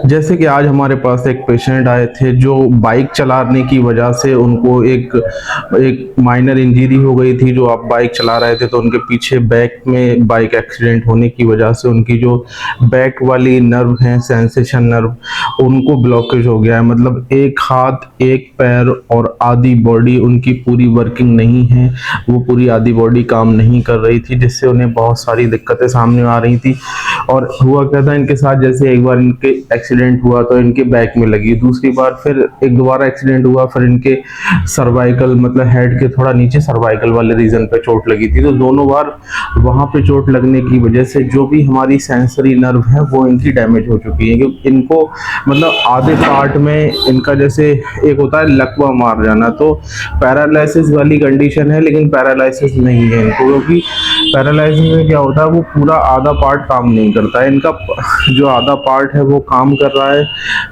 जैसे कि आज हमारे पास एक पेशेंट आए थे जो बाइक चलाने की वजह से उनको एक एक माइनर इंजरी हो गई थी। जो आप बाइक चला रहे थे तो उनके पीछे बैक में बाइक एक्सीडेंट होने की वजह से उनकी जो बैक वाली नर्व है, सेंसेशन नर्व, उनको ब्लॉकेज हो गया है। मतलब एक हाथ, एक पैर और आधी बॉडी उनकी पूरी वर्किंग नहीं है। वो पूरी आधी बॉडी काम नहीं कर रही थी, जिससे उन्हें बहुत सारी दिक्कतें सामने आ रही थी। और हुआ क्या था इनके साथ, जैसे एक बार इनके एक्सीडेंट हुआ तो इनके बैक में लगी, दूसरी बार फिर एक दोबारा एक्सीडेंट हुआ, फिर इनके सर्वाइकल मतलब हेड के थोड़ा नीचे सर्वाइकल वाले रीजन पे चोट लगी थी। तो दोनों बार वहां पे चोट लगने की वजह से जो भी हमारी सेंसरी नर्व है वो इनकी डैमेज हो चुकी है। क्योंकि इनको मतलब आधे पार्ट में इनका जैसे एक होता है लकवा मार जाना, तो पैरालिसिस वाली कंडीशन है, लेकिन पैरालिसिस नहीं है इनको। क्योंकि पैरालिसिस में क्या होता है, वो पूरा आधा पार्ट काम नहीं करता है। इनका जो आधा पार्ट है वो काम कर रहा है,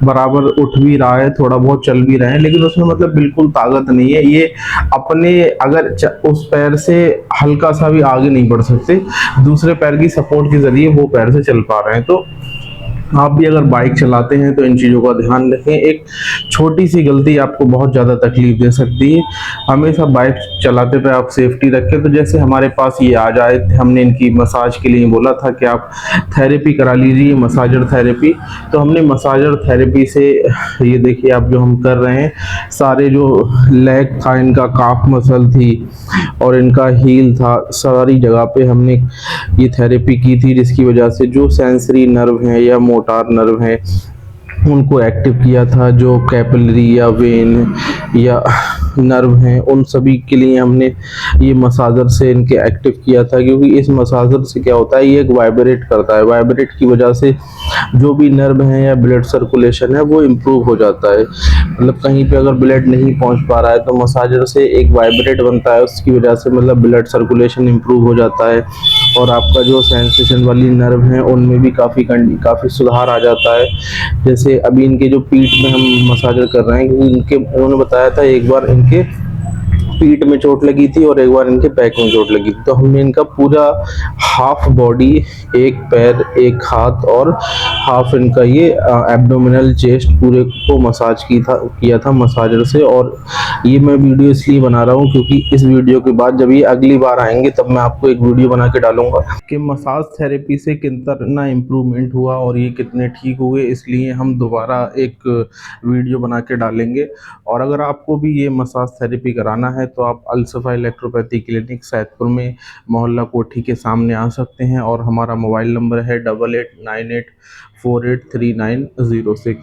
बराबर उठ भी रहा है, थोड़ा बहुत चल भी रहे हैं, लेकिन उसमें मतलब बिल्कुल ताकत नहीं है। ये अपने अगर उस पैर से हल्का सा भी आगे नहीं बढ़ सकते, दूसरे पैर की सपोर्ट के जरिए वो पैर से चल पा रहे हैं। तो आप भी अगर बाइक चलाते हैं तो इन चीज़ों का ध्यान रखें। एक छोटी सी गलती आपको बहुत ज़्यादा तकलीफ दे सकती है। हमेशा बाइक चलाते पे आप सेफ्टी रखें। तो जैसे हमारे पास ये आज आए थे, हमने इनकी मसाज के लिए बोला था कि आप थेरेपी करा लीजिए, मसाजर थेरेपी। तो हमने मसाजर थेरेपी से, ये देखिए आप जो हम कर रहे हैं, सारे जो लेग था इनका, काफ मसल थी और इनका हील था, सारी जगह पे हमने ये थेरेपी की थी, जिसकी वजह से जो सेंसरी नर्व हैं या मोटार नर्व हैं उनको एक्टिव किया था। जो कैपिलरी या वेन या नर्व हैं उन सभी के लिए हमने ये मसाजर से इनके एक्टिव किया था। क्योंकि इस मसाजर से क्या होता है, ये एक वाइब्रेट करता है, वाइब्रेट की वजह से जो भी नर्व हैं या ब्लड सर्कुलेशन है वो इम्प्रूव हो जाता है। मतलब कहीं पे अगर ब्लड नहीं पहुंच पा रहा है तो मसाजर से एक वाइब्रेट बनता है, उसकी वजह से मतलब ब्लड सर्कुलेशन इम्प्रूव हो जाता है और आपका जो सेंसेशन वाली नर्व है उनमें भी काफ़ी सुधार आ जाता है। जैसे अभी इनके जो पीठ में हम मसाजर कर रहे हैं, क्योंकि इनके उन्होंने बताया था एक बार इनके पीठ में चोट लगी थी और एक बार इनके बैक में चोट लगी थी। तो हमने इनका पूरा हाफ बॉडी, एक पैर, एक हाथ और हाफ इनका ये एब्डोमिनल चेस्ट पूरे को मसाज किया था मसाजर से। और ये मैं वीडियो इसलिए बना रहा हूँ क्योंकि इस वीडियो के बाद जब ये अगली बार आएंगे तब मैं आपको एक वीडियो बना के डालूंगा कि मसाज थेरेपी से कितना इम्प्रूवमेंट हुआ और ये कितने ठीक हुए। इसलिए हम दोबारा एक वीडियो बना के डालेंगे। और अगर आपको भी ये मसाज थेरेपी कराना है तो आप अलसफा इलेक्ट्रोपैथी क्लिनिक सैदपुर में मोहल्ला कोठी के सामने आ सकते हैं। और हमारा मोबाइल नंबर है 8898483906।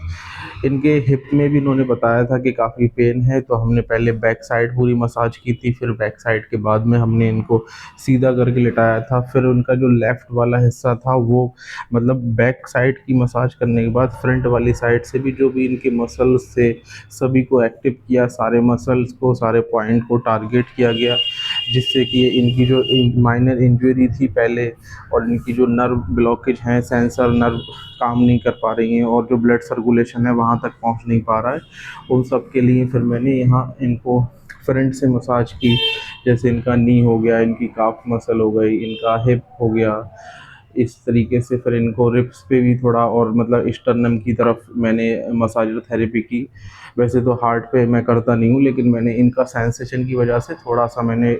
इनके हिप में भी इन्होंने बताया था कि काफ़ी पेन है, तो हमने पहले बैक साइड पूरी मसाज की थी, फिर बैक साइड के बाद में हमने इनको सीधा करके लिटाया था। फिर उनका जो लेफ़्ट वाला हिस्सा था वो मतलब बैक साइड की मसाज करने के बाद फ्रंट वाली साइड से भी जो भी इनके मसल्स थे सभी को एक्टिव किया, सारे मसल्स को, सारे पॉइंट को टारगेट किया गया, जिससे कि इनकी जो माइनर इंजरी थी पहले और इनकी जो नर्व ब्लॉकेज हैं, सेंसर नर्व काम नहीं कर पा रही हैं और जो ब्लड सर्कुलेशन है वहाँ तक पहुँच नहीं पा रहा है, उन सब के लिए फिर मैंने यहाँ इनको फ्रंट से मसाज की। जैसे इनका नी हो गया, इनकी काफ मसल हो गई, इनका हिप हो गया, इस तरीके से फिर इनको रिप्स पे भी थोड़ा और मतलब स्टर्नम की तरफ मैंने मसाजर थेरेपी की। वैसे तो हार्ट पे मैं करता नहीं हूँ, लेकिन मैंने इनका सेंसेशन की वजह से थोड़ा सा मैंने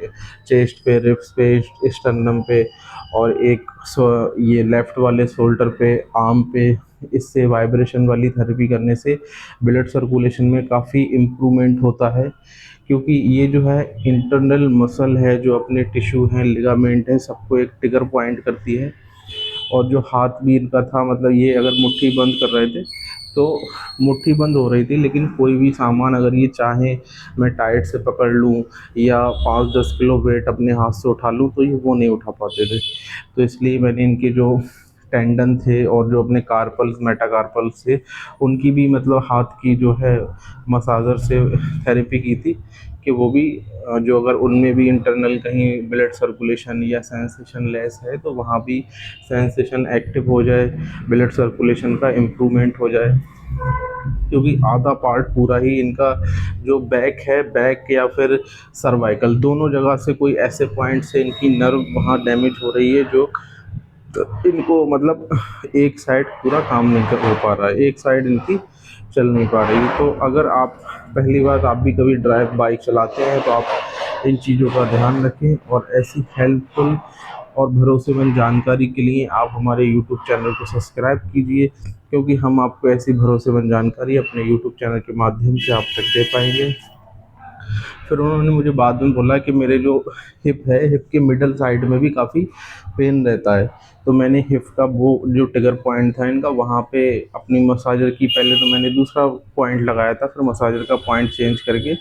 चेस्ट पे, रिप्स पे, स्टर्नम पे और ये लेफ़्ट वाले शोल्डर पे, आर्म पे, इससे वाइब्रेशन वाली थेरेपी करने से ब्लड सर्कुलेशन में काफ़ी इम्प्रूवमेंट होता है। क्योंकि ये जो है इंटरनल मसल है, जो अपने टिश्यू हैं, लिगामेंट है, सबको एक ट्रिगर पॉइंट करती है। और जो हाथ भी इनका था, मतलब ये अगर मुट्ठी बंद कर रहे थे तो मुट्ठी बंद हो रही थी, लेकिन कोई भी सामान अगर ये चाहे मैं टाइट से पकड़ लूँ या 5-10 किलो वेट अपने हाथ से उठा लूँ तो ये वो नहीं उठा पाते थे। तो इसलिए मैंने इनके जो टेंडन थे और जो अपने कार्पल्स, मेटाकार्पल्स थे, उनकी भी मतलब हाथ की जो है मसाजर से थेरेपी की थी कि वो भी जो अगर उनमें भी इंटरनल कहीं ब्लड सर्कुलेशन या सेंसेशन लेस है तो वहाँ भी सेंसेशन एक्टिव हो जाए, ब्लड सर्कुलेशन का इम्प्रूवमेंट हो जाए। क्योंकि आधा पार्ट पूरा ही इनका जो बैक है, बैक या फिर सर्वाइकल, दोनों जगह से कोई ऐसे पॉइंट से इनकी नर्व वहाँ डैमेज हो रही है जो तो इनको मतलब एक साइड पूरा काम नहीं हो पा रहा है, एक साइड इनकी चल नहीं पा रही। तो अगर आप पहली बात आप भी कभी ड्राइव बाइक चलाते हैं तो आप इन चीज़ों का ध्यान रखें, और ऐसी हेल्पफुल और भरोसेमंद जानकारी के लिए आप हमारे यूट्यूब चैनल को सब्सक्राइब कीजिए, क्योंकि हम आपको ऐसी भरोसेमंद जानकारी अपने यूट्यूब चैनल के माध्यम से आप तक दे पाएंगे। फिर उन्होंने मुझे बाद में बोला कि मेरे जो हिप है, हिप के मिडल साइड में भी काफ़ी पेन रहता है। तो मैंने हिप का वो जो ट्रिगर पॉइंट था इनका, वहाँ पे अपनी मसाजर की, पहले तो मैंने दूसरा पॉइंट लगाया था, फिर मसाजर का पॉइंट चेंज करके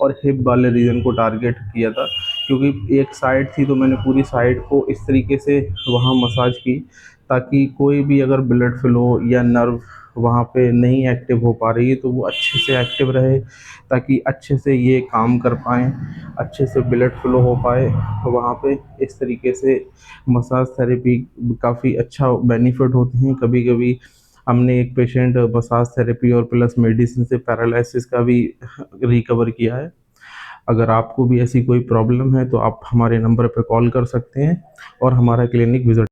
और हिप वाले रीजन को टारगेट किया था। क्योंकि एक साइड थी तो मैंने पूरी साइड को इस तरीके से वहाँ मसाज की, ताकि कोई भी अगर ब्लड फ्लो या नर्व वहाँ पे नहीं एक्टिव हो पा रही है तो वो अच्छे से एक्टिव रहे, ताकि अच्छे से ये काम कर पाएँ, अच्छे से ब्लड फ्लो हो पाए वहाँ पे। इस तरीके से मसाज थेरेपी काफ़ी अच्छा बेनिफिट होते हैं। कभी-कभी हमने एक पेशेंट मसाज थेरेपी और प्लस मेडिसिन से पैरालिसिस का भी रिकवर किया है। अगर आपको भी ऐसी कोई प्रॉब्लम है तो आप हमारे नंबर पे कॉल कर सकते हैं और हमारा क्लिनिक विज़िट